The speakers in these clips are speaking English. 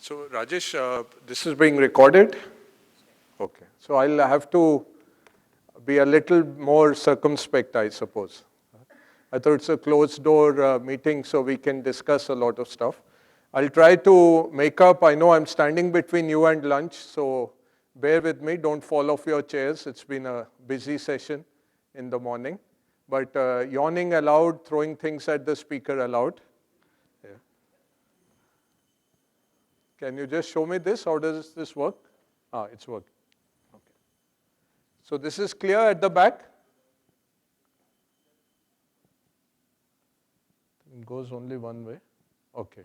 So Rajesh, this is being recorded? Okay. So I'll have to be a little more circumspect, I suppose. I thought it's a closed door meeting so we can discuss a lot of stuff. I'll try to make up. I know I'm standing between you and lunch, so bear with me. Don't fall off your chairs. It's been a busy session in the morning. But yawning allowed, throwing things at the speaker allowed. Yeah. Can you just show me this? How does this work? It's working. Okay. So this is clear at the back? It goes only one way. Okay.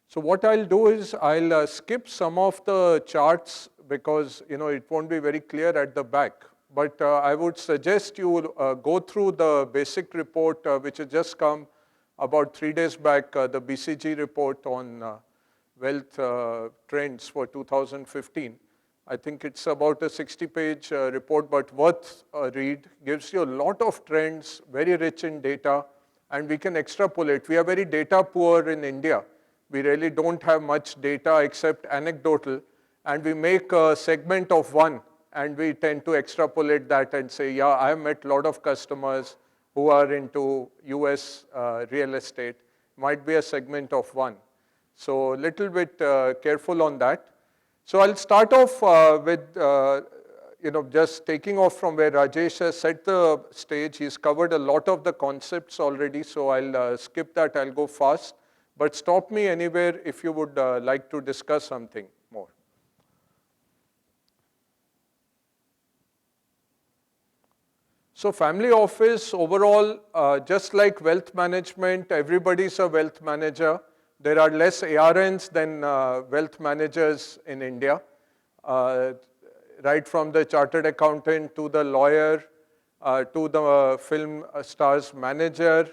So what I'll do is I'll skip some of the charts because it won't be very clear at the back. But I would suggest you go through the basic report which has just come about 3 days back, the BCG report on wealth trends for 2015. I think it's about a 60-page report, but worth a read. Gives you a lot of trends, very rich in data, and we can extrapolate. We are very data poor in India. We really don't have much data except anecdotal, and we make a segment of one, and we tend to extrapolate that and say, yeah, I've met a lot of customers who are into US real estate. Might be a segment of one. So a little bit careful on that. So I'll start off with just taking off from where Rajesh has set the stage. He's covered a lot of the concepts already, so I'll skip that. I'll go fast. But stop me anywhere if you would like to discuss something more. So family office overall, just like wealth management, everybody's a wealth manager. There are less ARNs than wealth managers in India, right from the chartered accountant to the lawyer to the film star's manager.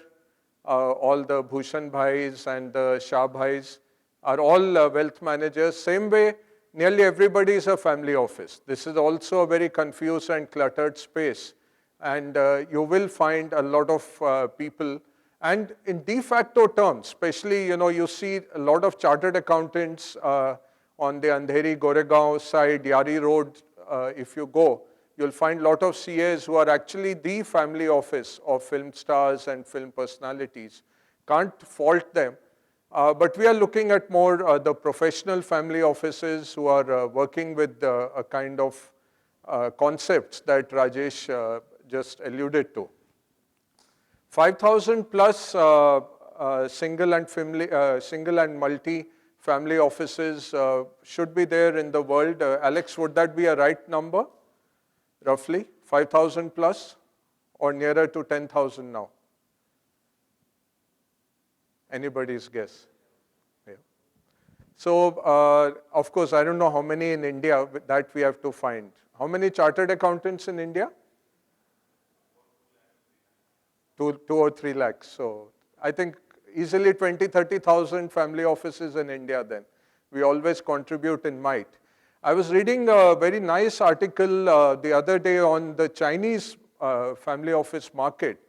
All the Bhushan Bhais and the Shah Bhais are all wealth managers. Same way, nearly everybody is a family office. This is also a very confused and cluttered space. And you will find a lot of people. And in de facto terms, especially, you see a lot of chartered accountants on the Andheri, Goregaon side, Yari Road, if you go, you'll find a lot of CAs who are actually the family office of film stars and film personalities. Can't fault them. But we are looking at more the professional family offices who are working with a kind of concepts that Rajesh just alluded to. 5,000 plus single and multi family offices should be there in the world. Alex, would that be a right number? Roughly 5,000 plus or nearer to 10,000 now? Anybody's guess? Yeah. So, of course, I don't know how many in India that we have to find. How many chartered accountants in India? 2 or 3 lakhs. So I think easily 20, 30,000 family offices in India then. We always contribute in might. I was reading a very nice article the other day on the Chinese family office market,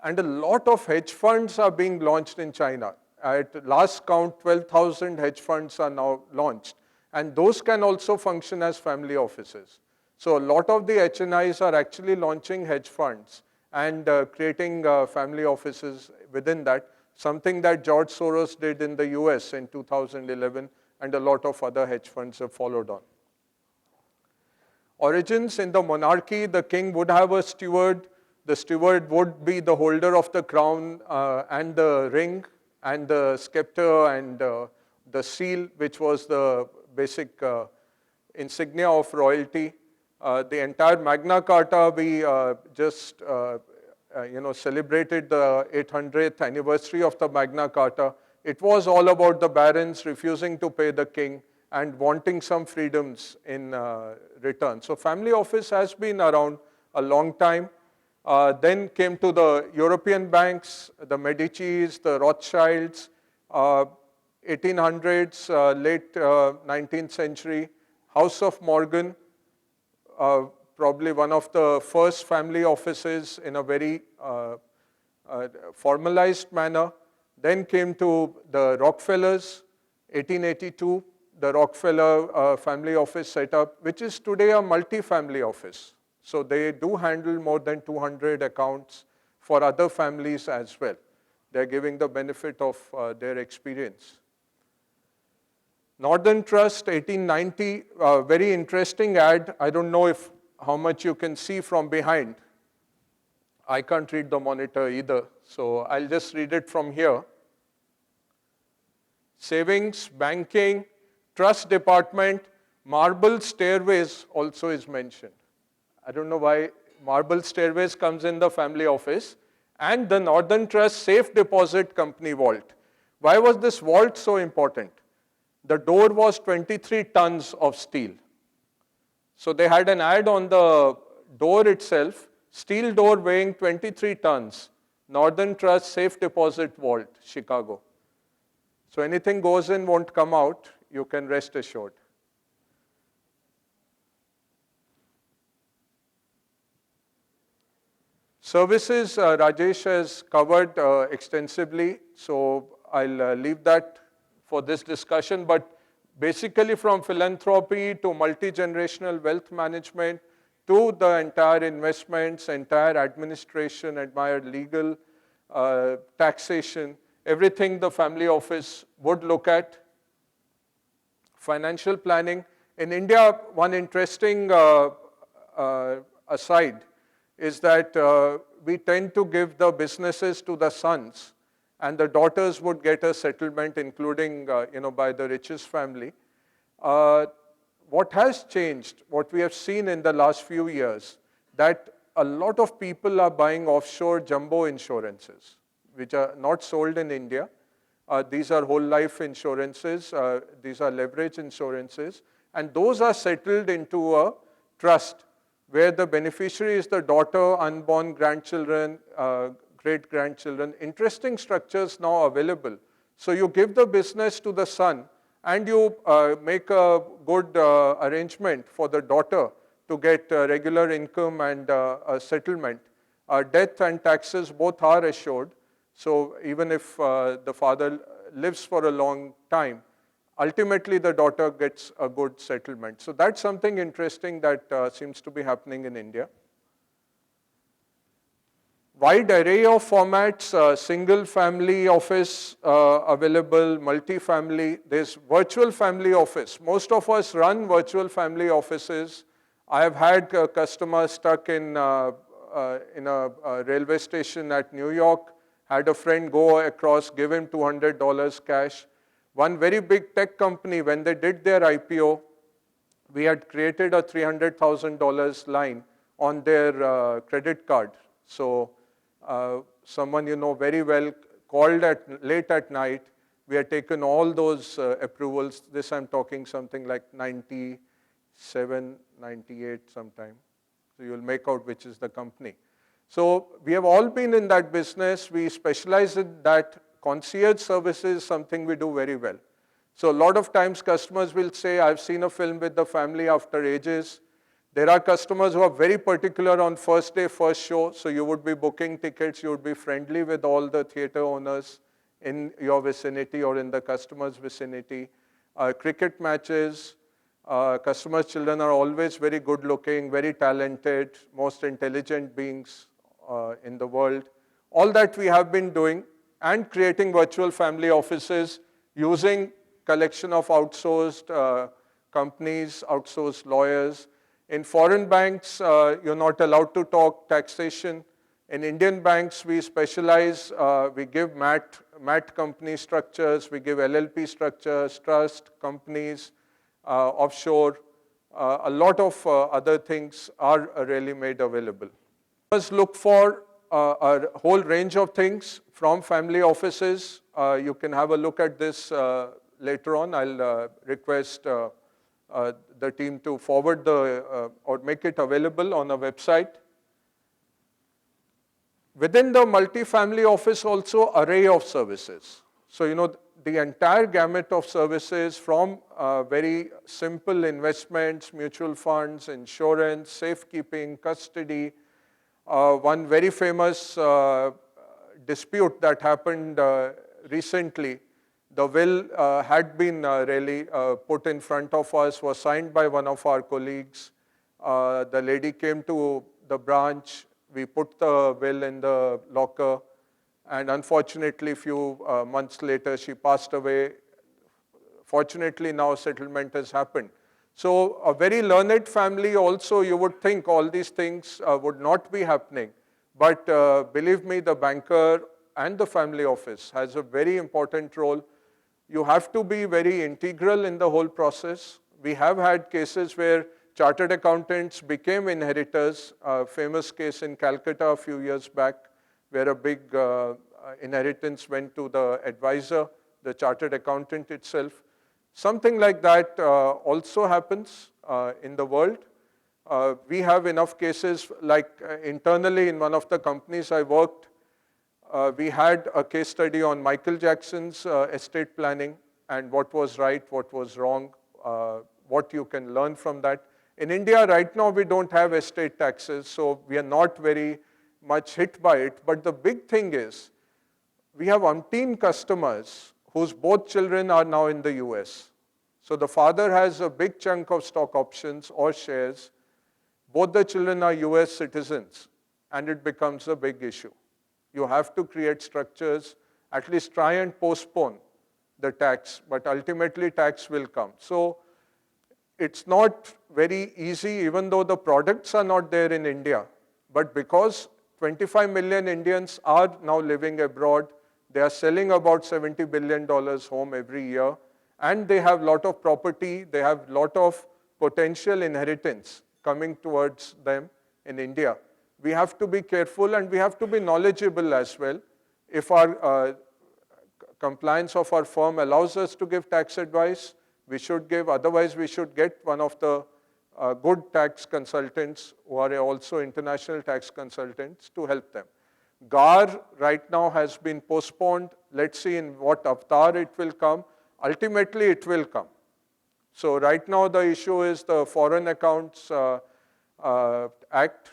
and a lot of hedge funds are being launched in China. At last count, 12,000 hedge funds are now launched, and those can also function as family offices. So a lot of the HNIs are actually launching hedge funds and creating family offices within that, something that George Soros did in the US in 2011, and a lot of other hedge funds have followed on. Origins: in the monarchy, the king would have a steward. The steward would be the holder of the crown and the ring and the scepter and the seal, which was the basic insignia of royalty. The entire Magna Carta, we just celebrated the 800th anniversary of the Magna Carta. It was all about the barons refusing to pay the king and wanting some freedoms in return. So family office has been around a long time. Then came to the European banks, the Medicis, the Rothschilds, 1800s, late 19th century, House of Morgan, probably one of the first family offices in a very formalized manner. Then came to the Rockefellers, 1882, the Rockefeller family office set up, which is today a multi-family office. So they do handle more than 200 accounts for other families as well. They're giving the benefit of their experience. Northern Trust, 1890, very interesting ad. I don't know how much you can see from behind. I can't read the monitor either, so I'll just read it from here. Savings, banking, trust department, marble stairways also is mentioned. I don't know why marble stairways comes in the family office. And the Northern Trust Safe Deposit Company vault. Why was this vault so important? The door was 23 tons of steel. So they had an ad on the door itself, steel door weighing 23 tons, Northern Trust Safe Deposit Vault, Chicago. So anything goes in won't come out, you can rest assured. Services, Rajesh has covered extensively, so I'll leave that for this discussion. But basically from philanthropy to multi-generational wealth management to the entire investments, entire administration, entire legal, taxation, everything the family office would look at. Financial planning. In India, one interesting aside is that we tend to give the businesses to the sons, and the daughters would get a settlement, including by the richest family. What has changed, what we have seen in the last few years, that a lot of people are buying offshore jumbo insurances, which are not sold in India. These are whole life insurances, these are leverage insurances, and those are settled into a trust where the beneficiary is the daughter, unborn grandchildren, great-grandchildren. Interesting structures now available. So you give the business to the son, and you make a good arrangement for the daughter to get regular income and a settlement. Death and taxes both are assured. So even if the father lives for a long time, ultimately the daughter gets a good settlement. So that's something interesting that seems to be happening in India. Wide array of formats, single family office available, multi-family. There's virtual family office. Most of us run virtual family offices. I have had customers stuck in a railway station at New York, had a friend go across, give him $200 cash. One very big tech company, when they did their IPO, we had created a $300,000 line on their credit card. So someone you know very well called late at night. We had taken all those approvals. This I'm talking something like 97, 98 sometime. So you'll make out which is the company. So we have all been in that business. We specialize in that. Concierge services is something we do very well. So a lot of times customers will say, I've seen a film with the family after ages. There are customers who are very particular on first day, first show. So you would be booking tickets, you would be friendly with all the theater owners in your vicinity or in the customer's vicinity. Cricket matches, customers' children are always very good looking, very talented, most intelligent beings in the world. All that we have been doing and creating virtual family offices using collection of outsourced companies, outsourced lawyers. In foreign banks, you're not allowed to talk taxation. In Indian banks, we specialize, we give MAT company structures, we give LLP structures, trust companies, offshore. A lot of other things are really made available. Let's look for a whole range of things from family offices. You can have a look at this later on. I'll request the team to forward or make it available on a website. Within the multi-family office also, array of services. So, the entire gamut of services from very simple investments, mutual funds, insurance, safekeeping, custody. One very famous dispute that happened recently, the will had been really put in front of us, was signed by one of our colleagues. The lady came to the branch, we put the will in the locker, and unfortunately, few months later, she passed away. Fortunately, now settlement has happened. So a very learned family also, you would think all these things would not be happening. But believe me, the banker and the family office has a very important role. You have to be very integral in the whole process. We have had cases where chartered accountants became inheritors. A famous case in Calcutta a few years back, where a big inheritance went to the advisor, the chartered accountant itself. Something like that also happens in the world. We have enough cases, like internally in one of the companies I worked, we had a case study on Michael Jackson's estate planning and what was right, what was wrong, what you can learn from that. In India right now we don't have estate taxes, so we are not very much hit by it. But the big thing is, we have umpteen customers whose both children are now in the US. So the father has a big chunk of stock options or shares. Both the children are US citizens, and it becomes a big issue. You have to create structures, at least try and postpone the tax, but ultimately tax will come. So it's not very easy, even though the products are not there in India. But because 25 million Indians are now living abroad, they are selling about $70 billion home every year, and they have a lot of property, they have a lot of potential inheritance coming towards them in India. We have to be careful and we have to be knowledgeable as well. If our compliance of our firm allows us to give tax advice, we should give, otherwise we should get one of the good tax consultants who are also international tax consultants to help them. GAR right now has been postponed. Let's see in what avatar it will come. Ultimately, it will come. So right now the issue is the Foreign Accounts Act.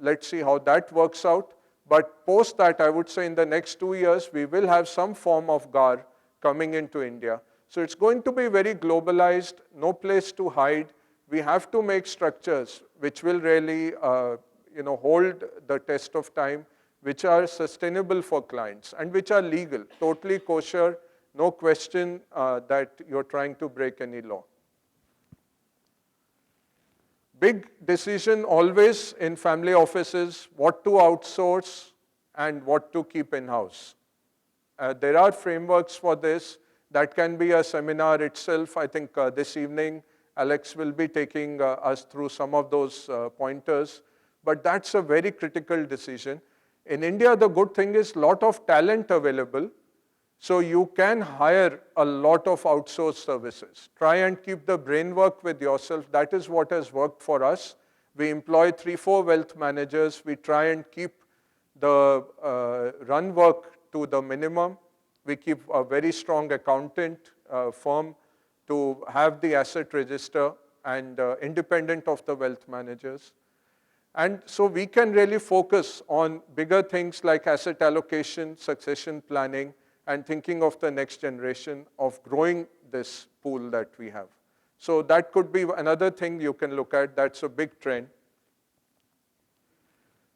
Let's see how that works out. But post that, I would say in the next 2 years, we will have some form of GAR coming into India. So it's going to be very globalized, no place to hide. We have to make structures which will really hold the test of time, which are sustainable for clients and which are legal, totally kosher, no question that you're trying to break any law. Big decision always in family offices, what to outsource and what to keep in-house. There are frameworks for this. That can be a seminar itself. I think this evening, Alex will be taking us through some of those pointers. But that's a very critical decision. In India, the good thing is a lot of talent available. So you can hire a lot of outsourced services. Try and keep the brain work with yourself. That is what has worked for us. We employ 3-4 wealth managers. We try and keep the run work to the minimum. We keep a very strong accountant firm to have the asset register and independent of the wealth managers. And so we can really focus on bigger things like asset allocation, succession planning, and thinking of the next generation of growing this pool that we have. So that could be another thing you can look at. That's a big trend.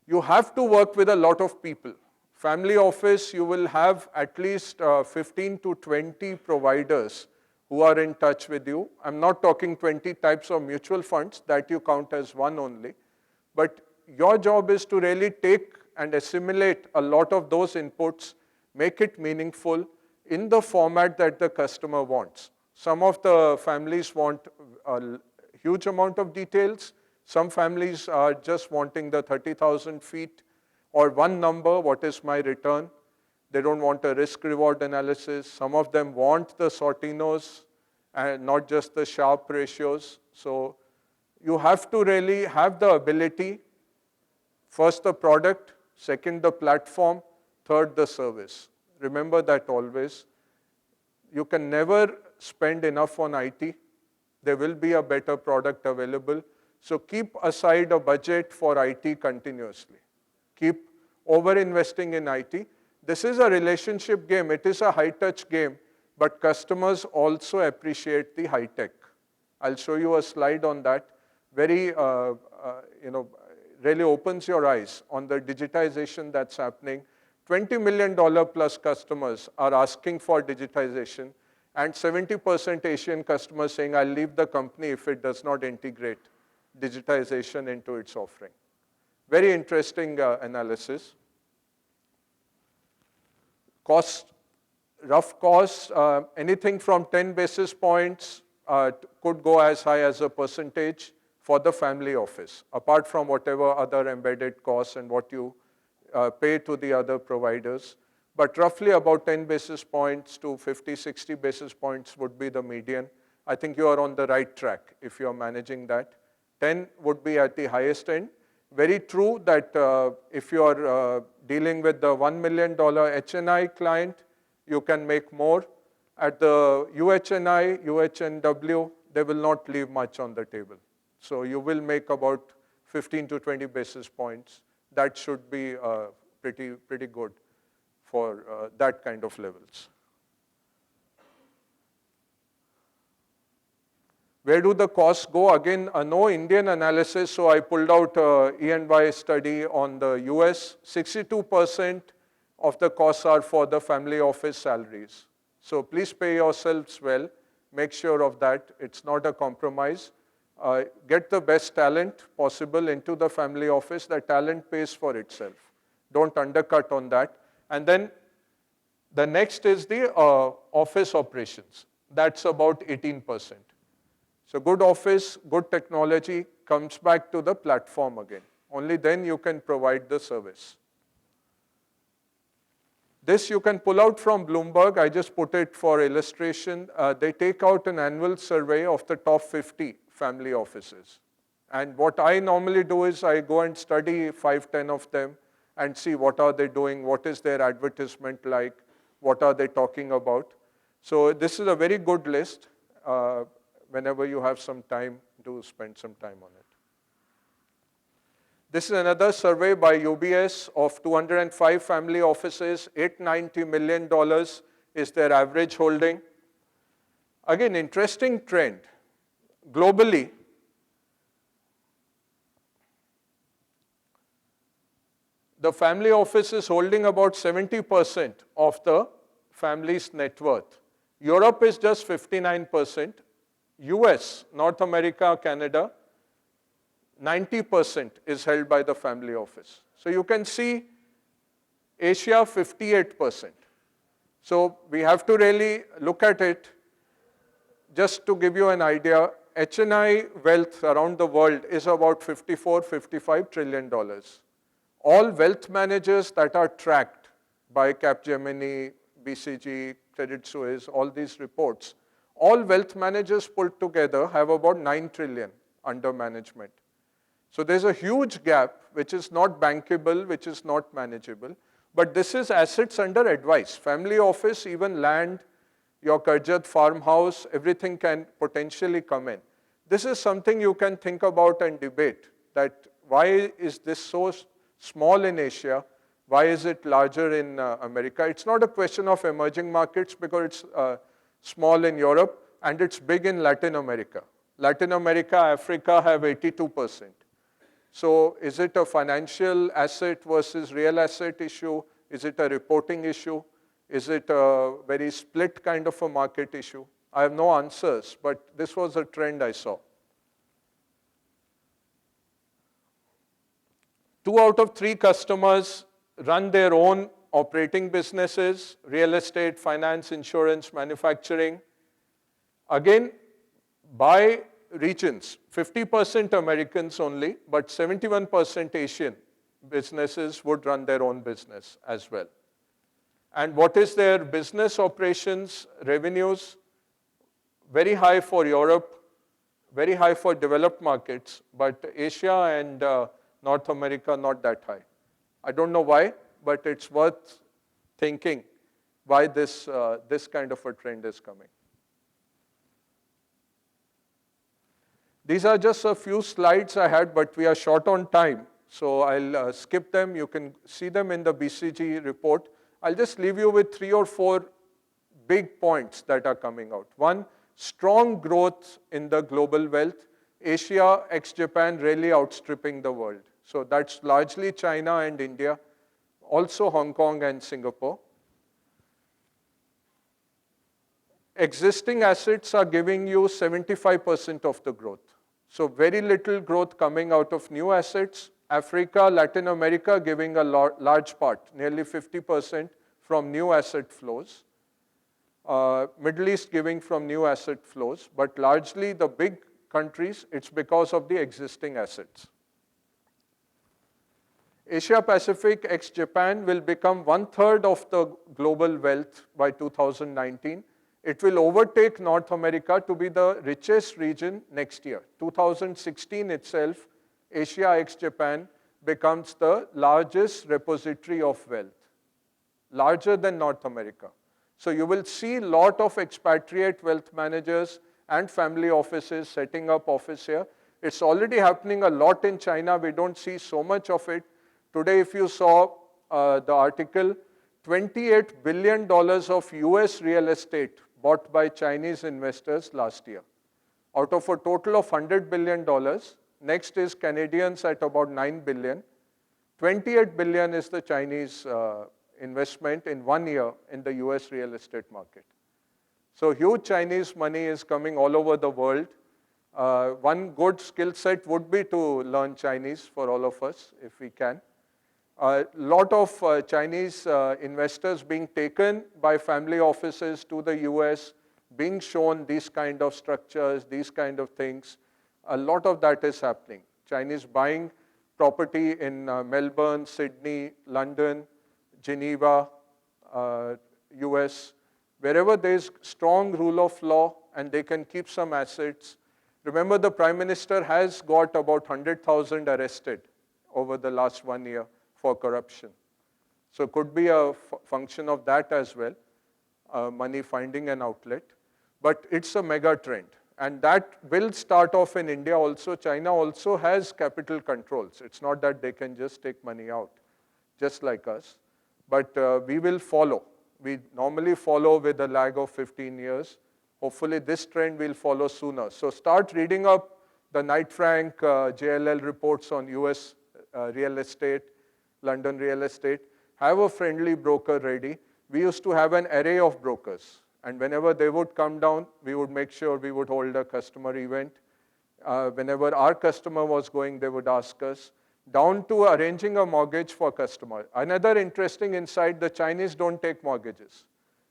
You have to work with a lot of people. Family office, you will have at least 15 to 20 providers who are in touch with you. I'm not talking 20 types of mutual funds, that you count as one only. But your job is to really take and assimilate a lot of those inputs, make it meaningful in the format that the customer wants. Some of the families want a huge amount of details. Some families are just wanting the 30,000 feet or one number, what is my return? They don't want a risk-reward analysis. Some of them want the Sortinos and not just the Sharpe ratios. So you have to really have the ability, first the product, second the platform, third the service. Remember that always. You can never spend enough on IT. There will be a better product available. So keep aside a budget for IT continuously. Keep over-investing in IT. This is a relationship game. It is a high-touch game, but customers also appreciate the high-tech. I'll show you a slide on that. Very, really opens your eyes on the digitization that's happening. $20 million plus customers are asking for digitization, and 70% Asian customers saying, I'll leave the company if it does not integrate digitization into its offering. Very interesting analysis. Cost, rough costs, anything from 10 basis points could go as high as a percentage for the family office, apart from whatever other embedded costs and what you pay to the other providers. But roughly about 10 basis points to 50, 60 basis points would be the median. I think you are on the right track if you are managing that. 10 would be at the highest end. Very true that if you are dealing with the $1 million HNI client, you can make more. At the UHNI, UHNW, they will not leave much on the table. So you will make about 15 to 20 basis points. That should be pretty good for that kind of levels. Where do the costs go? Again, no Indian analysis, so I pulled out E&Y study on the US. 62% of the costs are for the family office salaries. So please pay yourselves well. Make sure of that. It's not a compromise. Get the best talent possible into the family office. The talent pays for itself. Don't undercut on that. And then the next is the office operations. That's about 18%. So good office, good technology comes back to the platform again. Only then you can provide the service. This you can pull out from Bloomberg. I just put it for illustration. They take out an annual survey of the top 50 family offices. And what I normally do is I go and study 5, 10 of them and see what are they doing, what is their advertisement like, what are they talking about. So this is a very good list. Whenever you have some time, do spend some time on it. This is another survey by UBS of 205 family offices. $890 million is their average holding. Again, interesting trend. Globally, the family office is holding about 70% of the family's net worth. Europe is just 59%. US, North America, Canada, 90% is held by the family office. So you can see Asia, 58%. So we have to really look at it. Just to give you an idea, HNI wealth around the world is about $54-55 trillion. All wealth managers that are tracked by Capgemini, BCG, Credit Suisse, all these reports, all wealth managers put together have about 9 trillion under management. So there's a huge gap which is not bankable, which is not manageable. But this is assets under advice. Family office, even land, your Karjat farmhouse, everything can potentially come in. This is something you can think about and debate, that why is this so small in Asia? Why is it larger in America? It's not a question of emerging markets because it's small in Europe, and it's big in Latin America. Latin America, Africa have 82%. So is it a financial asset versus real asset issue? Is it a reporting issue? Is it a very split kind of a market issue? I have no answers, but this was a trend I saw. 2 out of 3 customers run their own operating businesses, real estate, finance, insurance, manufacturing. Again, by regions, 50% Americans only, but 71% Asian businesses would run their own business as well. And what is their business operations, revenues? Very high for Europe, very high for developed markets, but Asia and North America not that high. I don't know why, but it's worth thinking why this kind of a trend is coming. These are just a few slides I had, but we are short on time, so I'll skip them. You can see them in the BCG report. I'll just leave you with 3 or 4 big points that are coming out. One, strong growth in the global wealth. Asia ex-Japan really outstripping the world. So that's largely China and India, also Hong Kong and Singapore. Existing assets are giving you 75% of the growth. So very little growth coming out of new assets. Africa, Latin America giving a large part, nearly 50% from new asset flows. Middle East giving from new asset flows, but largely the big countries, it's because of the existing assets. Asia Pacific ex-Japan will become 1/3 of the global wealth by 2019. It will overtake North America to be the richest region next year. 2016 itself, Asia ex-Japan becomes the largest repository of wealth, larger than North America. So you will see a lot of expatriate wealth managers and family offices setting up office here. It's already happening a lot in China. We don't see so much of it. Today, if you saw the article, $28 billion of US real estate bought by Chinese investors last year. Out of a total of $100 billion, next is Canadians at about $9 billion. $28 billion is the Chinese investment in 1 year in the US real estate market. So huge Chinese money is coming all over the world. One good skill set would be to learn Chinese for all of us, if we can. A lot of Chinese investors being taken by family offices to the US, being shown these kind of structures, these kind of things. A lot of that is happening. Chinese buying property in Melbourne, Sydney, London, Geneva, US, wherever there is strong rule of law and they can keep some assets. Remember, the Prime Minister has got about 100,000 arrested over the last 1 year for corruption. So it could be a function of that as well, money finding an outlet. But it's a mega trend. And that will start off in India also. China also has capital controls. It's not that they can just take money out, just like us. But we will follow. We normally follow with a lag of 15 years. Hopefully this trend will follow sooner. So start reading up the Knight Frank JLL reports on US real estate, London real estate. Have a friendly broker ready. We used to have an array of brokers. And whenever they would come down, we would make sure we would hold a customer event. Whenever our customer was going, they would ask us, down to arranging a mortgage for customer. Another interesting insight, the Chinese don't take mortgages.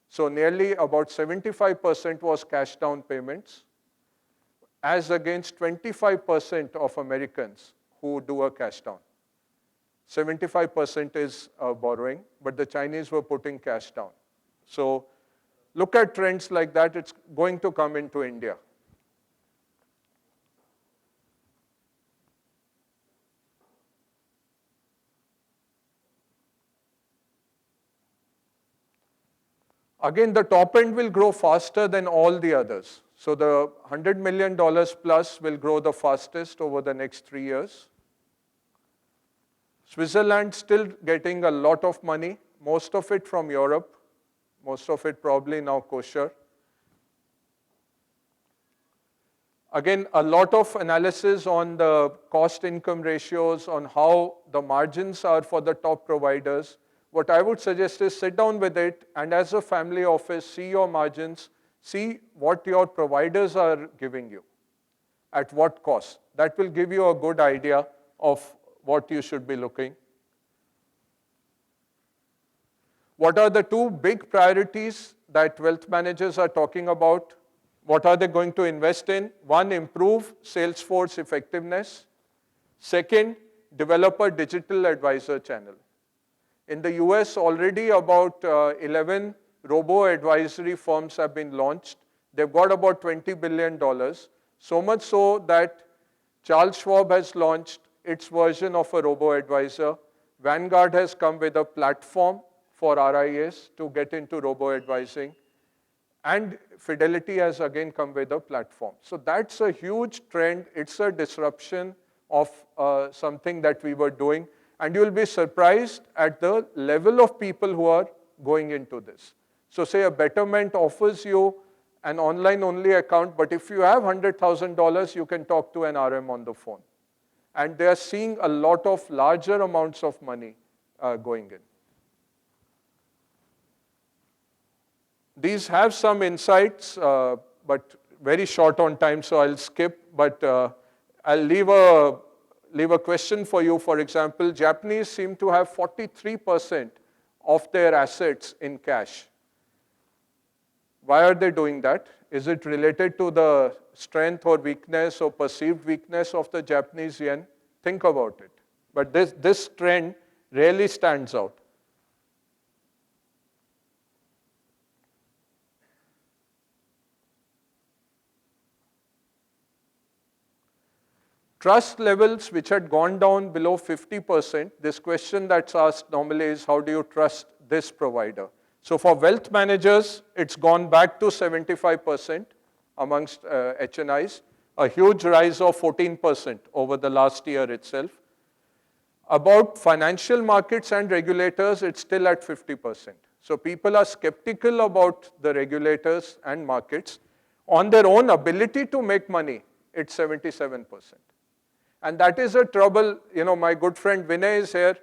So nearly about 75% was cash down payments, as against 25% of Americans who do a cash down. 75% is borrowing, but the Chinese were putting cash down. So look at trends like that. It's going to come into India. Again, the top end will grow faster than all the others. So the $100 million plus will grow the fastest over the next 3 years. Switzerland still getting a lot of money, most of it from Europe, most of it probably now kosher. Again, a lot of analysis on the cost-income ratios, on how the margins are for the top providers. What I would suggest is sit down with it and as a family office, see your margins, see what your providers are giving you, at what cost. That will give you a good idea of what you should be looking. What are the 2 big priorities that wealth managers are talking about? What are they going to invest in? 1, improve Salesforce effectiveness. 2nd, develop a digital advisor channel. In the US, already about 11 robo-advisory firms have been launched. They've got about $20 billion. So much so that Charles Schwab has launched its version of a robo-advisor. Vanguard has come with a platform for RIAs to get into robo-advising. And Fidelity has again come with a platform. So that's a huge trend. It's a disruption of something that we were doing. And you'll be surprised at the level of people who are going into this. So say a betterment offers you an online-only account, but if you have $100,000, you can talk to an RM on the phone. And they are seeing a lot of larger amounts of money going in. These have some insights, but very short on time, so I'll skip. But I'll leave a question for you. For example, Japanese seem to have 43% of their assets in cash. Why are they doing that? Is it related to the strength or weakness or perceived weakness of the Japanese yen? Think about it. But this trend really stands out. Trust levels which had gone down below 50%, this question that's asked normally is, how do you trust this provider? So for wealth managers, it's gone back to 75% amongst HNIs, a huge rise of 14% over the last year itself. About financial markets and regulators, it's still at 50%. So people are skeptical about the regulators and markets. On their own ability to make money, it's 77%. And that is a trouble. You know, my good friend Vinay is here.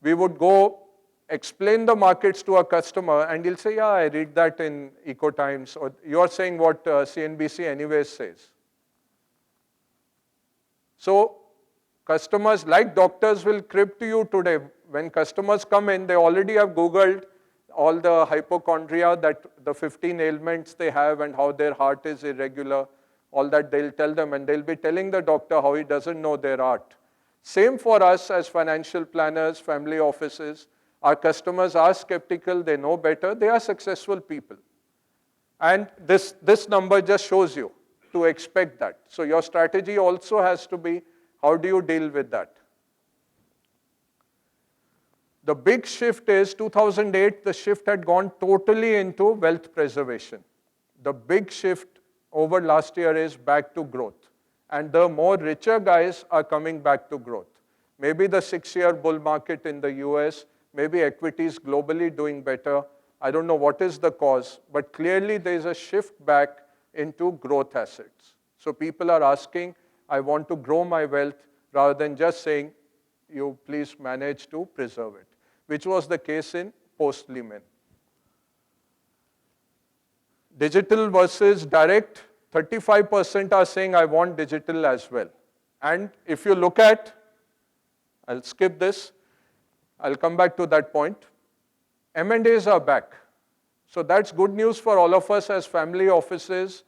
We would go explain the markets to a customer and he'll say, yeah, I read that in Eco Times, or you're saying what CNBC anyways says. So customers, like doctors, will crib to you today. When customers come in, they already have Googled all the hypochondria, that the 15 ailments they have and how their heart is irregular. All that they'll tell them, and they'll be telling the doctor how he doesn't know their art. Same for us as financial planners, family offices. Our customers are skeptical, they know better, they are successful people. And this number just shows you to expect that. So your strategy also has to be, how do you deal with that? The big shift is 2008, the shift had gone totally into wealth preservation. The big shift over last year is back to growth. And the more richer guys are coming back to growth. Maybe the 6-year bull market in the US, maybe equities globally doing better. I don't know what is the cause, but clearly there is a shift back into growth assets. So people are asking, I want to grow my wealth, rather than just saying, you please manage to preserve it, which was the case in post-Lehman. Digital versus direct, 35% are saying I want digital as well. And if you look at, I'll skip this, I'll come back to that point. M&As are back. So that's good news for all of us as family offices.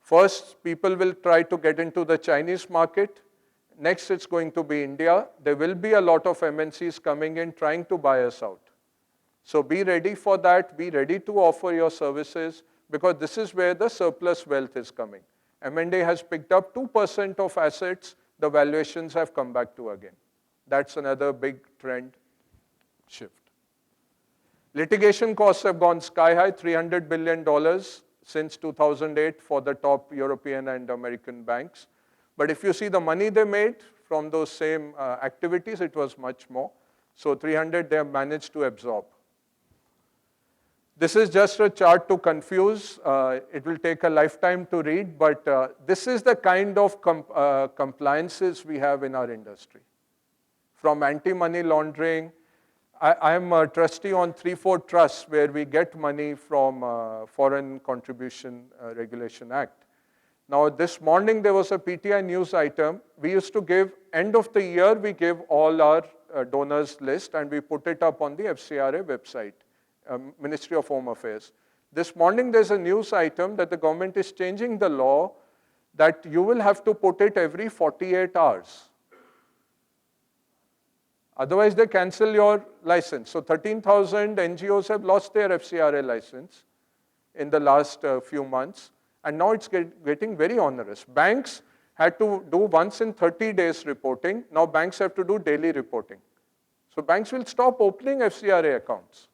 First, people will try to get into the Chinese market. Next, it's going to be India. There will be a lot of MNCs coming in trying to buy us out. So be ready for that. Be ready to offer your services, because this is where the surplus wealth is coming. M&A has picked up 2% of assets. The valuations have come back to again. That's another big trend shift. Litigation costs have gone sky high, $300 billion since 2008 for the top European and American banks. But if you see the money they made from those same activities, it was much more. So 300 they have managed to absorb. This is just a chart to confuse. It will take a lifetime to read, but this is the kind of compliances we have in our industry. From anti-money laundering, I am a trustee on 3-4 trusts where we get money from Foreign Contribution Regulation Act. Now this morning there was a PTI news item. We used to give, end of the year, we give all our donors list and we put it up on the FCRA website. Ministry of Home Affairs. This morning there's a news item that the government is changing the law that you will have to put it every 48 hours. Otherwise they cancel your license. So 13,000 NGOs have lost their FCRA license in the last few months, and now it's getting very onerous. Banks had to do once in 30 days reporting. Now banks have to do daily reporting. So banks will stop opening FCRA accounts.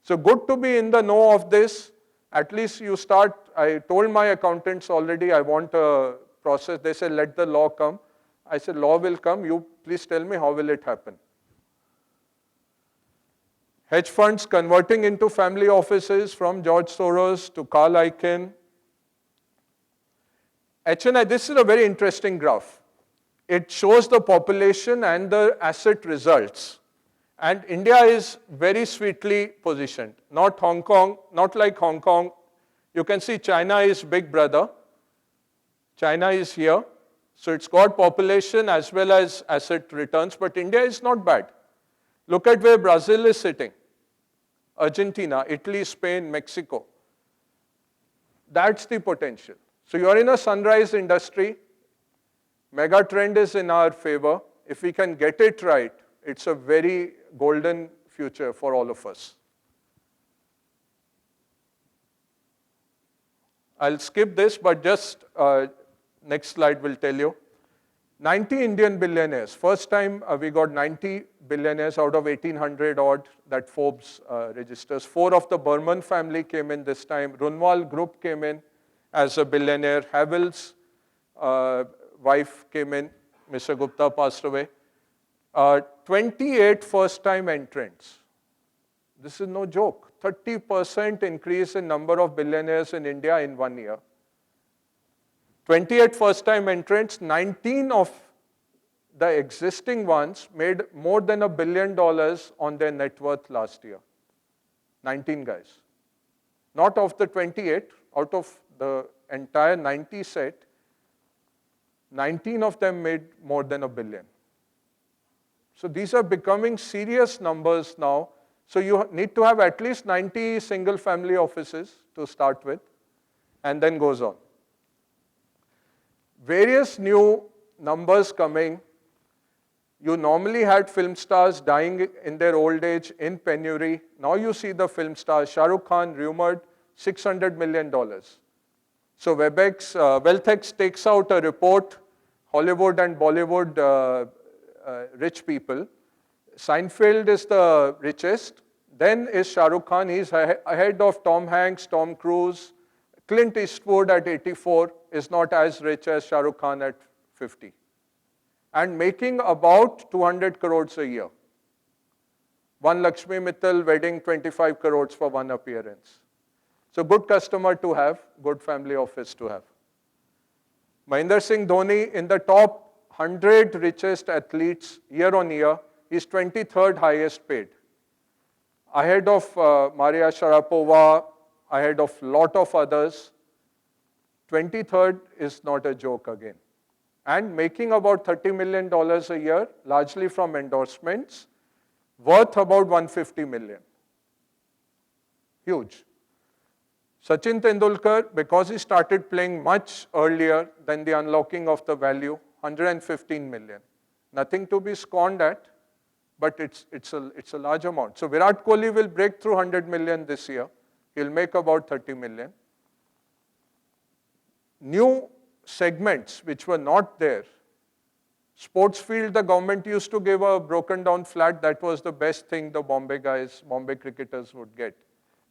So good to be in the know of this. At least you start. I told my accountants already I want a process. They said, let the law come. I said, law will come. You please tell me how will it happen. Hedge funds converting into family offices from George Soros to Carl Icahn. HNI, this is a very interesting graph. It shows the population and the asset results. And India is very sweetly positioned. Not Hong Kong, not like Hong Kong. You can see China is big brother. China is here. So it's got population as well as asset returns, but India is not bad. Look at where Brazil is sitting. Argentina, Italy, Spain, Mexico. That's the potential. So you're in a sunrise industry. Mega trend is in our favor. If we can get it right, it's a very golden future for all of us. I'll skip this, but just next slide will tell you. 90 Indian billionaires. First time we got 90 billionaires out of 1800 odd that Forbes registers. 4 of the Burman family came in this time. Runwal Group came in as a billionaire. Havel's wife came in. Mr. Gupta passed away. 28 first-time entrants. This is no joke. 30% increase in number of billionaires in India in 1 year. 28 first-time entrants, 19 of the existing ones made more than $1 billion on their net worth last year. 19 guys. Not of the 28, out of the entire 90 set, 19 of them made more than $1 billion. So these are becoming serious numbers now. So you need to have at least 90 single family offices to start with, and then goes on. Various new numbers coming. You normally had film stars dying in their old age in penury. Now you see the film stars. Shah Rukh Khan rumored $600 million. So WealthX takes out a report, Hollywood and Bollywood rich people. Seinfeld is the richest. Then is Shah Rukh Khan. He's ahead of Tom Hanks, Tom Cruise. Clint Eastwood at 84 is not as rich as Shah Rukh Khan at 50. And making about 200 crores a year. One Lakshmi Mittal wedding, 25 crores for one appearance. So good customer to have, good family office to have. Mahendra Singh Dhoni in the top 100 richest athletes year on year, he's 23rd highest paid. Ahead of Maria Sharapova, ahead of lot of others. 23rd is not a joke again. And making about $30 million a year, largely from endorsements, worth about $150 million. Huge. Sachin Tendulkar, because he started playing much earlier than the unlocking of the value, $115 million. Nothing to be scorned at, but it's a large amount. So Virat Kohli will break through $100 million this year. He'll make about $30 million. New segments which were not there. Sports field, the government used to give a broken down flat. That was the best thing the Bombay cricketers would get.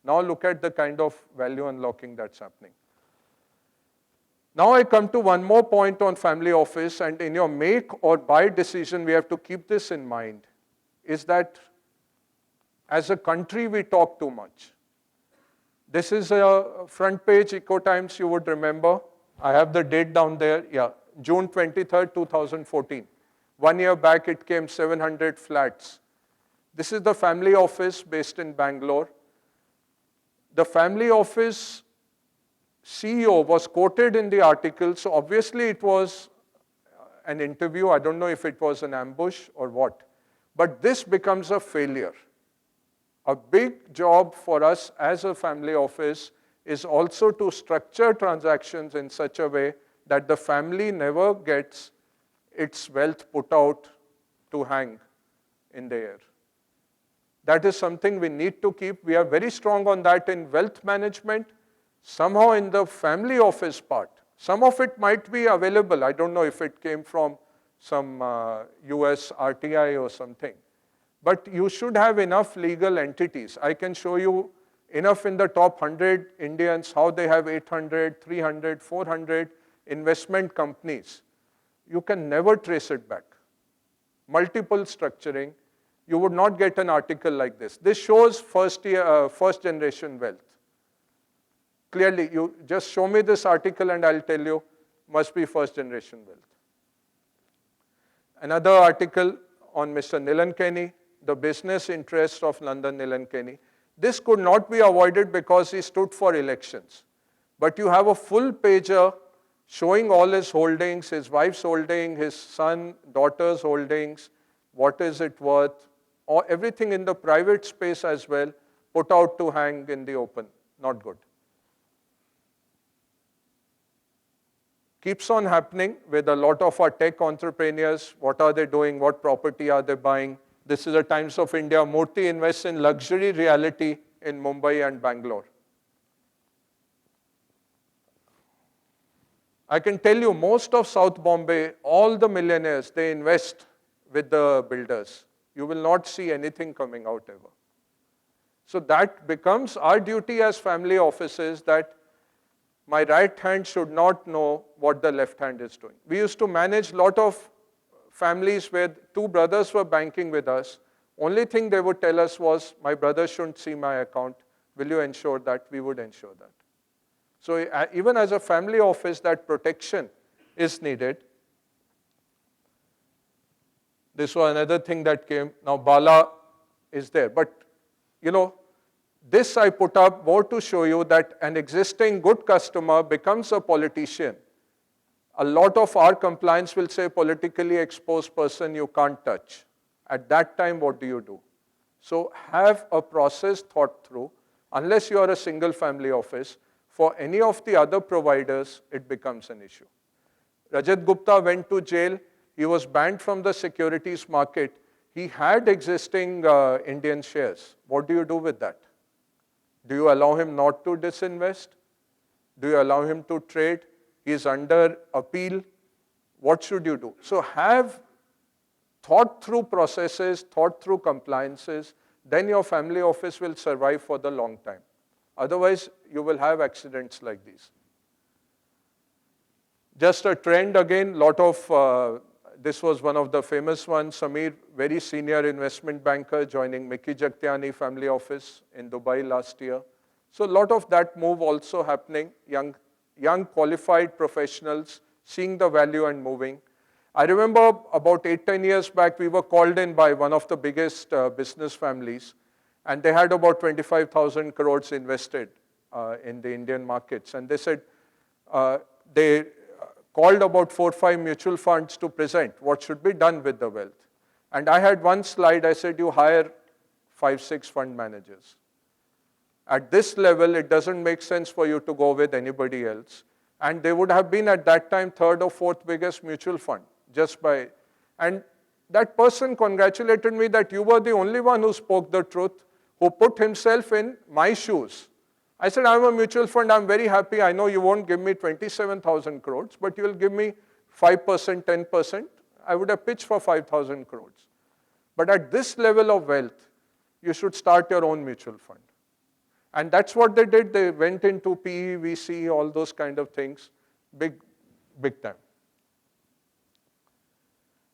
Now look at the kind of value unlocking that's happening. Now I come to one more point on family office, and in your make or buy decision, we have to keep this in mind, is that as a country we talk too much. This is a front page Eco Times, you would remember. I have the date down there, yeah, June 23rd, 2014. 1 year back it came 700 flats. This is the family office based in Bangalore. The family office CEO was quoted in the article, so obviously it was an interview. I don't know if it was an ambush or what. But this becomes a failure. A big job for us as a family office is also to structure transactions in such a way that the family never gets its wealth put out to hang in the air. That is something we need to keep. We are very strong on that in wealth management. Somehow in the family office part, some of it might be available. I don't know if it came from some US RTI or something. But you should have enough legal entities. I can show you enough in the top 100 Indians, how they have 800, 300, 400 investment companies. You can never trace it back. Multiple structuring. you would not get an article like this. This shows first generation wealth. Clearly, you just show me this article and I'll tell you, must be first generation wealth. Another article on Mr. Nilankani, the business interests of London Nilankani. This could not be avoided because he stood for elections. But you have a full pager showing all his holdings, his wife's holding, his son, daughter's holdings, what is it worth, or everything in the private space as well, put out to hang in the open. Not good. Keeps on happening with a lot of our tech entrepreneurs. What are they doing? What property are they buying? This is the Times of India. Murthy invests in luxury reality in Mumbai and Bangalore. I can tell you, most of South Bombay, all the millionaires, they invest with the builders. You will not see anything coming out ever. So that becomes our duty as family offices, that my right hand should not know what the left hand is doing. We used to manage a lot of families where two brothers were banking with us. Only thing they would tell us was, my brother shouldn't see my account. Will you ensure that? We would ensure that. So even as a family office, that protection is needed. This was another thing that came. Now Bala is there. But, you know, this I put up more to show you that an existing good customer becomes a politician. A lot of our compliance will say politically exposed person you can't touch. At that time, what do you do? So have a process thought through. Unless you are a single family office, for any of the other providers, it becomes an issue. Rajat Gupta went to jail. He was banned from the securities market. He had existing Indian shares. What do you do with that? Do you allow him not to disinvest? Do you allow him to trade? He is under appeal. What should you do? So have thought through processes, thought through compliances, then your family office will survive for the long time. Otherwise, you will have accidents like these. Just a trend again, this was one of the famous ones. Samir, very senior investment banker, joining Mickey Jagtiani family office in Dubai last year. So a lot of that move also happening, young qualified professionals seeing the value and moving. I remember about 8-10 years back, we were called in by one of the biggest business families, and they had about 25,000 crores invested in the Indian markets. And they said, they called about 4 or 5 mutual funds to present what should be done with the wealth. And I had one slide, I said, you hire 5-6 fund managers. At this level, it doesn't make sense for you to go with anybody else. And they would have been at that time 3rd or 4th biggest mutual fund, just by, and that person congratulated me that you were the only one who spoke the truth, who put himself in my shoes. I said, I'm a mutual fund, I'm very happy. I know you won't give me 27,000 crores, but you'll give me 5%, 10%. I would have pitched for 5,000 crores. But at this level of wealth, you should start your own mutual fund. And that's what they did. They went into PE, VC, all those kind of things, big time.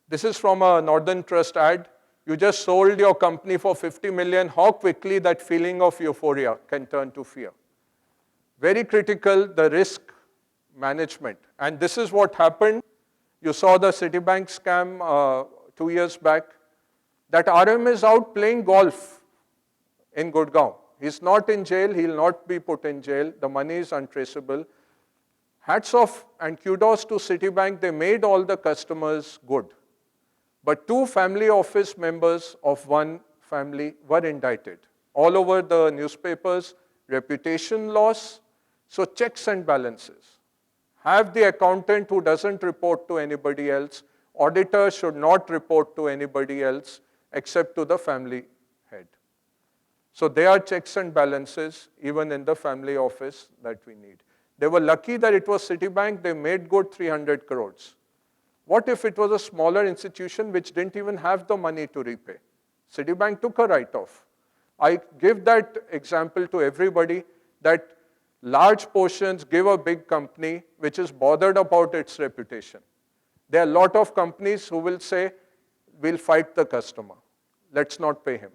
This is from a Northern Trust ad. You just sold your company for 50 million. How quickly that feeling of euphoria can turn to fear. Very critical, the risk management. And this is what happened. You saw the Citibank scam 2 years back. That RM is out playing golf in Gurgaon. He's not in jail. He'll not be put in jail. The money is untraceable. Hats off and kudos to Citibank. They made all the customers good. But 2 family office members of one family were indicted. All over the newspapers, reputation loss. So checks and balances. Have the accountant who doesn't report to anybody else. Auditor should not report to anybody else except to the family head. So there are checks and balances even in the family office that we need. They were lucky that it was Citibank. They made good 300 crores. What if it was a smaller institution which didn't even have the money to repay? Citibank took a write-off. I give that example to everybody that large portions give a big company which is bothered about its reputation. There are a lot of companies who will say, we'll fight the customer. let's not pay him.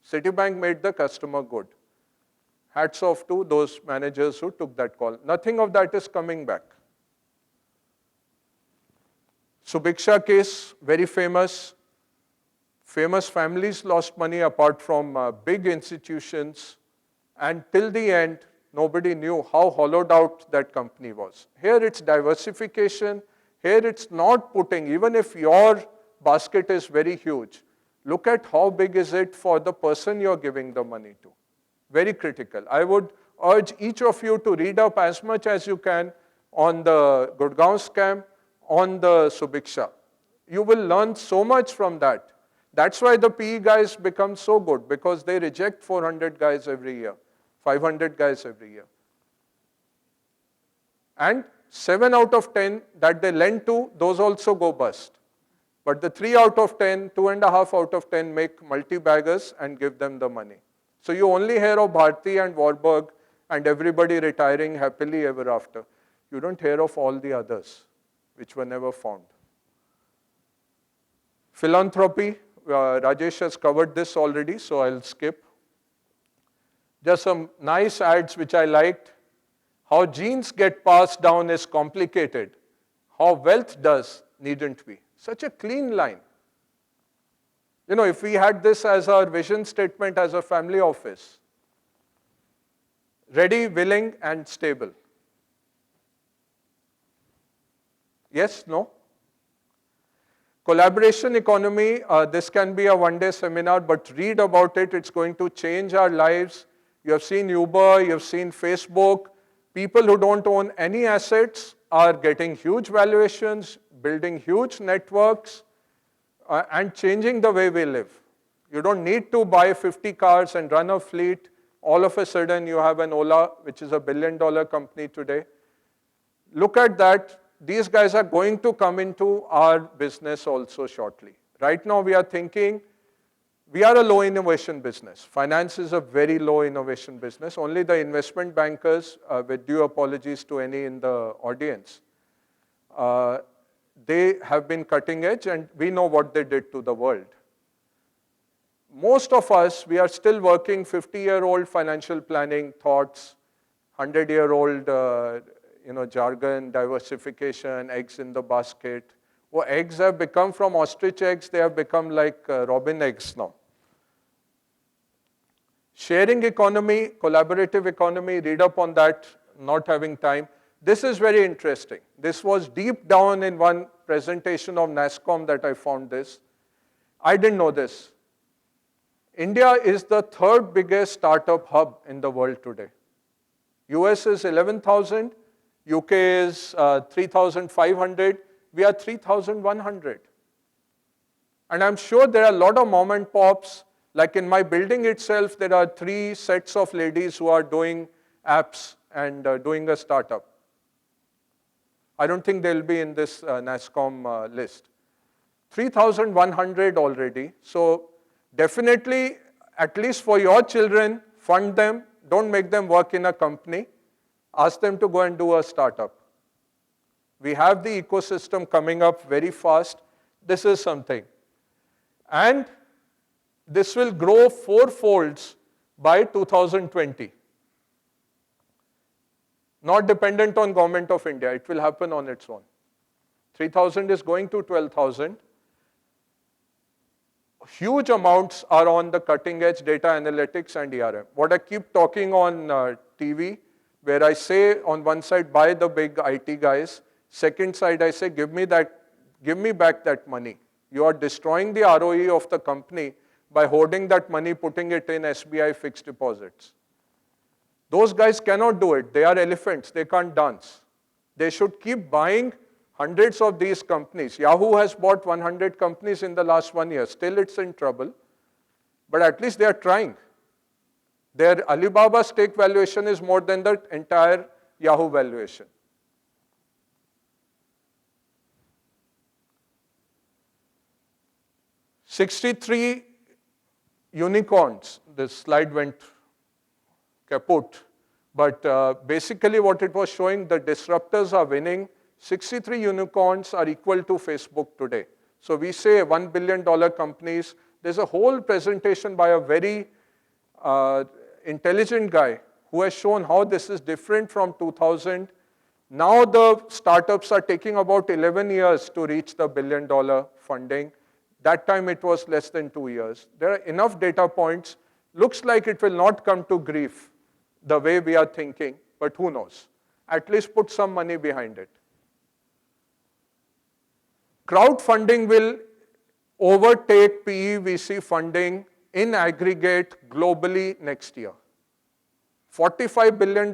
Citibank made the customer good. Hats off to those managers who took that call. Nothing of that is coming back. Subiksha case, very famous. Famous families lost money apart from big institutions, and till the end, nobody knew how hollowed out that company was. Here it's diversification. Here it's not putting, even if your basket is very huge, look at how big is it for the person you're giving the money to. Very critical. I would urge each of you to read up as much as you can on the Gurgaon scam, on the Subiksha. You will learn so much from that. That's why the PE guys become so good, because they reject 400 guys every year, 500 guys every year. And 7 out of 10 that they lend to, those also go bust. But the 3 out of 10, 2.5 out of 10 make multi-baggers and give them the money. So you only hear of Bharti and Warburg and everybody retiring happily ever after. You don't hear of all the others, which were never found. Philanthropy, Rajesh has covered this already, so I'll skip. Just some nice ads which I liked. How genes get passed down is complicated. How wealth does needn't be. Such a clean line. You know, if we had this as our vision statement as a family office, ready, willing, and stable. Yes, no? Collaboration economy, this can be a one-day seminar, but read about it. It's going to change our lives. You have seen Uber, you have seen Facebook. People who don't own any assets are getting huge valuations, building huge networks, and changing the way we live. You don't need to buy 50 cars and run a fleet. All of a sudden, you have an Ola, which is a $1 billion company today. Look at that. These guys are going to come into our business also shortly. Right now, we are thinking, we are a low innovation business. Finance is a very low innovation business. Only the investment bankers, with due apologies to any in the audience, they have been cutting edge, and we know what they did to the world. Most of us, we are still working 50-year-old financial planning thoughts, 100-year-old jargon, diversification, eggs in the basket. Well, eggs have become from ostrich eggs, they have become like robin eggs now. Sharing economy, collaborative economy, read up on that, not having time. This is very interesting. This was deep down in one presentation of NASSCOM that I found this. I didn't know this. India is the 3rd biggest startup hub in the world today. US is 11,000, UK is 3,500, we are 3,100. And I'm sure there are a lot of mom and pops, like in my building itself, there are 3 sets of ladies who are doing apps and doing a startup. I don't think they'll be in this NASSCOM list. 3,100 already. So definitely, at least for your children, fund them. Don't make them work in a company. Ask them to go and do a startup. We have the ecosystem coming up very fast. This is something. And this will grow 4-folds by 2020. Not dependent on Government of India. It will happen on its own. 3,000 is going to 12,000. Huge amounts are on the cutting edge data analytics and ERM. What I keep talking on TV, where I say on one side, buy the big IT guys. Second side, I say, give me back that money. You are destroying the ROE of the company by hoarding that money, putting it in SBI fixed deposits. Those guys cannot do it. They are elephants. They can't dance. They should keep buying hundreds of these companies. Yahoo has bought 100 companies in the last 1 year. Still, it's in trouble. But at least they are trying. Their Alibaba stake valuation is more than the entire Yahoo valuation. "63 unicorns." This slide went kaput. But basically what it was showing, the disruptors are winning. 63 unicorns are equal to Facebook today. So we say $1 billion companies, There's a whole presentation by a very intelligent guy who has shown how this is different from 2000. Now the startups are taking about 11 years to reach the $1 billion funding. That time it was less than 2 years. There are enough data points. Looks like it will not come to grief the way we are thinking, but who knows? At least put some money behind it. Crowdfunding will overtake PE VC funding in aggregate globally next year. $45 billion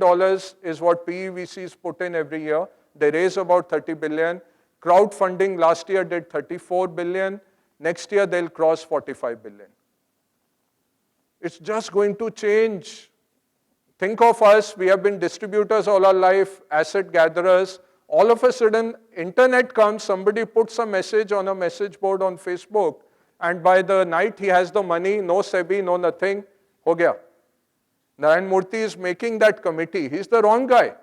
is what PE VCs put in every year. They raise about 30 billion. Crowdfunding last year did 34 billion. Next year they'll cross 45 billion. It's just going to change. Think of us, we have been distributors all our life, asset gatherers. All of a sudden, internet comes, somebody puts a message on a message board on Facebook, and by the night he has the money, no SEBI, no nothing, ho gaya. Narayan Murthy is making that committee. He's the wrong guy.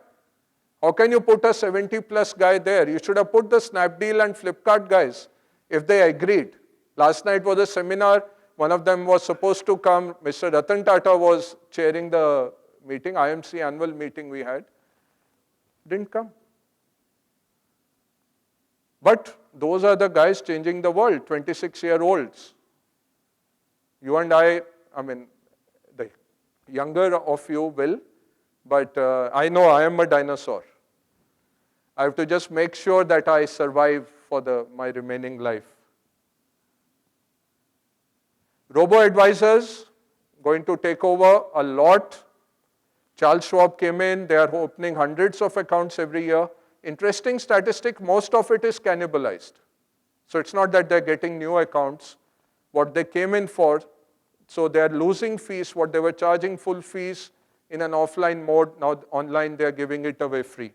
How can you put a 70-plus guy there? You should have put the Snapdeal and Flipkart guys, if they agreed. Last night was a seminar. One of them was supposed to come. Mr. Ratan Tata was chairing the meeting, IMC annual meeting we had. Didn't come. But those are the guys changing the world, 26-year-olds. You and I mean, the younger of you will, but I know I am a dinosaur. I have to just make sure that I survive for my remaining life. Robo-advisors going to take over a lot. Charles Schwab came in, they are opening hundreds of accounts every year. Interesting statistic, most of it is cannibalized. So it's not that they're getting new accounts. What they came in for, so they're losing fees, what they were charging full fees in an offline mode, now online they're giving it away free.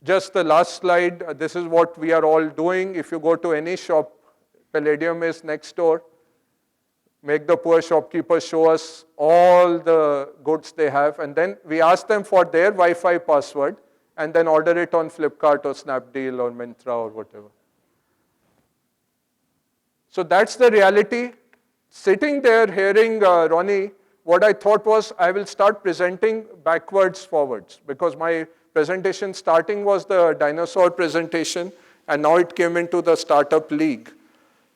Just the last slide, this is what we are all doing. If you go to any shop, Palladium is next door. Make the poor shopkeepers show us all the goods they have, and then we ask them for their Wi-Fi password, and then order it on Flipkart or Snapdeal or Myntra or whatever. So that's the reality. Sitting there hearing Ronnie, what I thought was I will start presenting backwards forwards, because my presentation starting was the dinosaur presentation, and now it came into the startup league.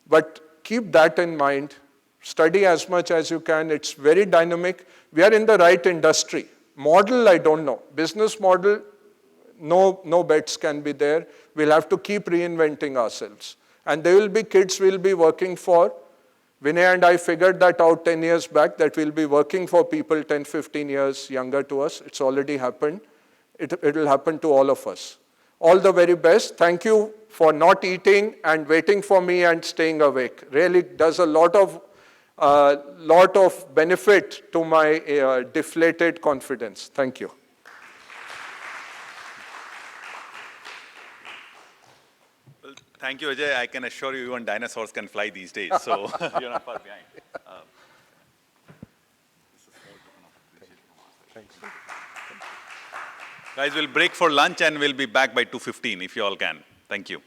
But keep that in mind. Study as much as you can. It's very dynamic. We are in the right industry. Model, I don't know. Business model, no bets can be there. We'll have to keep reinventing ourselves. And there will be kids we'll be working for. Vinay and I figured that out 10 years back, that we'll be working for people 10, 15 years younger to us. It's already happened. It will happen to all of us. All the very best. Thank you for not eating and waiting for me and staying awake. Really does a lot of benefit to my deflated confidence. Thank you. Well, thank you, Ajay. I can assure you, even dinosaurs can fly these days, so you're not far behind. Thanks. Guys, we'll break for lunch and we'll be back by 2:15 if you all can. Thank you.